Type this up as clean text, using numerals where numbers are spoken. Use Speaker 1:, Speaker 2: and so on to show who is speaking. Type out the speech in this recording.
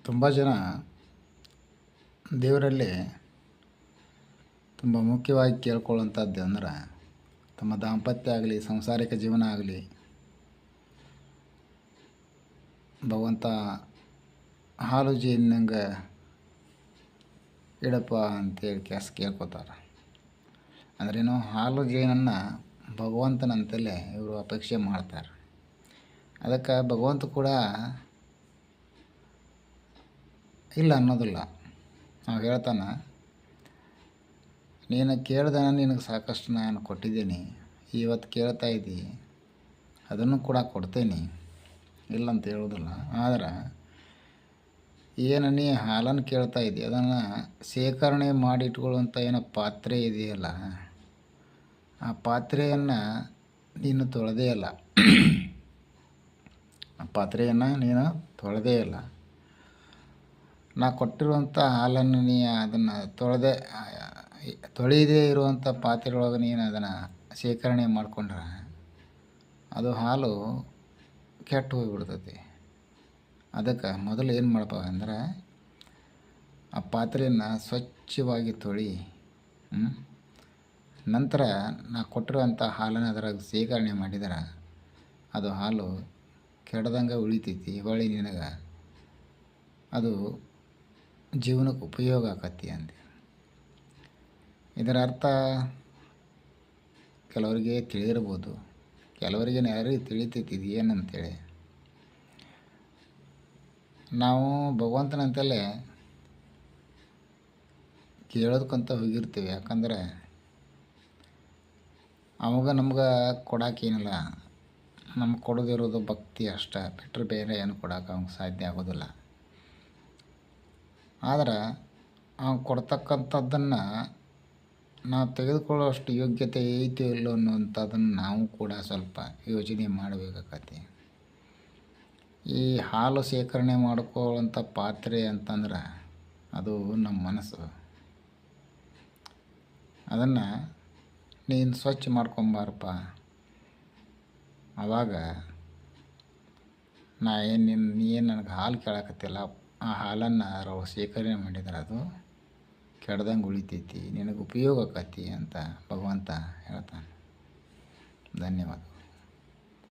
Speaker 1: ತುಂಬ ಜನ ದೇವರಲ್ಲಿ ತುಂಬ ಮುಖ್ಯವಾಗಿ ಕೇಳ್ಕೊಳ್ಳುವಂಥದ್ದು ಅಂದ್ರೆ ತಮ್ಮ ದಾಂಪತ್ಯ ಆಗಲಿ, ಸಂಸಾರಿಕ ಜೀವನ ಆಗಲಿ, ಭಗವಂತ ಹಾಲು ಜೇನಿನಂಗೆ ಇಡಪ್ಪ ಅಂತೇಳಿ ಕೇಳ್ಕೊತಾರೆ. ಅಂದ್ರೇನು, ಹಾಲು ಜೇನನ್ನು ಭಗವಂತನಂತಲೇ ಇವರು ಅಪೇಕ್ಷೆ ಮಾಡ್ತಾರೆ. ಅದಕ್ಕೆ ಭಗವಂತ ಕೂಡ ಇಲ್ಲ ಅನ್ನೋದಿಲ್ಲ. ನಾವು ಹೇಳ್ತಾನೆ, ನೀನು ಕೇಳ್ದೆ ನಿನಗೆ ಸಾಕಷ್ಟು ನಾನು ಕೊಟ್ಟಿದ್ದೀನಿ, ಇವತ್ತು ಕೇಳ್ತಾ ಇದ್ದಿ, ಅದನ್ನು ಕೂಡ ಕೊಡ್ತೇನೆ, ಇಲ್ಲ ಅಂತ ಹೇಳೋದಿಲ್ಲ. ಆದರೆ ಏನು ನೀ ಹಾಲನ್ನು ಕೇಳ್ತಾ ಇದ್ದಿ, ಅದನ್ನು ಶೇಖರಣೆ ಮಾಡಿಟ್ಕೊಳ್ಳುವಂಥ ಏನೋ ಪಾತ್ರೆ ಇದೆಯಲ್ಲ, ಆ ಪಾತ್ರೆಯನ್ನು ನೀನು ತೊಳೆದೇ ಇಲ್ಲ. ಆ ಪಾತ್ರೆಯನ್ನು ನೀನು ತೊಳೆದೇ ಇಲ್ಲ. ನಾ ಕೊಟ್ಟಿರುವಂಥ ಹಾಲನ್ನು ನೀ ಅದನ್ನು ತೊಳೆಯದೇ ಇರುವಂಥ ಪಾತ್ರೆಯೊಳಗೆ ನೀನು ಅದನ್ನು ಶೇಖರಣೆ ಮಾಡಿಕೊಂಡ್ರೆ ಅದು ಹಾಲು ಕೆಟ್ಟು ಹೋಗಿಬಿಡ್ತೈತಿ. ಅದಕ್ಕೆ ಮೊದಲು ಏನು ಮಾಡಪ್ಪ ಅಂದ್ರೆ, ಆ ಪಾತ್ರೆಯನ್ನು ಸ್ವಚ್ಛವಾಗಿ ತೊಳಿ, ನಂತರ ನಾ ಕೊಟ್ಟಿರುವಂಥ ಹಾಲನ್ನು ಅದರಾಗ ಶೇಖರಣೆ ಮಾಡಿದ್ರೆ ಅದು ಹಾಲು ಕೆಡ್ದಂಗೆ ಉಳಿತೈತಿ. ಹೊಳ್ಳಿ ನಿನಗೆ ಅದು ಜೀವನಕ್ಕೆ ಉಪಯೋಗ ಆಕತಿ ಅಂದೆ. ಇದರ ಅರ್ಥ ಕೆಲವರಿಗೆ ತಿಳಿದಿರ್ಬೋದು, ಕೆಲವರಿಗೆ ಯಾರಿಗೆ ತಿಳಿತೈತಿ ಇದು ಏನಂತೇಳಿ. ನಾವು ಭಗವಂತನಂತಲೇ ಕೇಳೋದಕ್ಕಂತ ಹೋಗಿರ್ತೀವಿ. ಯಾಕಂದರೆ ಅವಾಗ ನಮ್ಗೆ ಕೊಡೋಕ್ಕೇನಿಲ್ಲ, ನಮ್ಗೆ ಕೊಡೋದಿರೋದು ಭಕ್ತಿ ಅಷ್ಟೇ, ಬಿಟ್ಟರೆ ಬೇರೆ ಏನು ಕೊಡೋಕೆ ಅವ್ನಿಗೆ ಸಾಧ್ಯ ಆಗೋದಿಲ್ಲ. ಆದರೆ ಅವ್ನು ಕೊಡ್ತಕ್ಕಂಥದ್ದನ್ನು ನಾವು ತೆಗೆದುಕೊಳ್ಳೋಷ್ಟು ಯೋಗ್ಯತೆ ಐತಿ ಇಲ್ಲೋ ಅನ್ನುವಂಥದ್ದನ್ನು ನಾವು ಕೂಡ ಸ್ವಲ್ಪ ಯೋಚನೆ ಮಾಡಬೇಕಾಗತ್ತೆ. ಈ ಹಾಲು ಶೇಖರಣೆ ಮಾಡ್ಕೊಳ್ಳೋಂಥ ಪಾತ್ರೆ ಅಂತಂದ್ರೆ ಅದು ನಮ್ಮ ಮನಸ್ಸು. ಅದನ್ನು ನೀನು ಸ್ವಚ್ಛ ಮಾಡ್ಕೊಂಬಾರಪ್ಪ. ಆವಾಗ ನೀ ಏನು ನನಗೆ ಹಾಲು ಕೇಳಕತ್ತಿಲ್ಲ, ಆ ಹಾಲನ್ನು ನಾವು ಶೇಖರಣೆ ಮಾಡಿದ್ರೆ ಅದು ಕೆಡ್ದಂಗೆ ಉಳಿತೈತಿ, ನಿನಗೆ ಉಪಯೋಗ ಆಕತಿ ಅಂತ ಭಗವಂತ ಹೇಳ್ತಾನೆ. ಧನ್ಯವಾದ.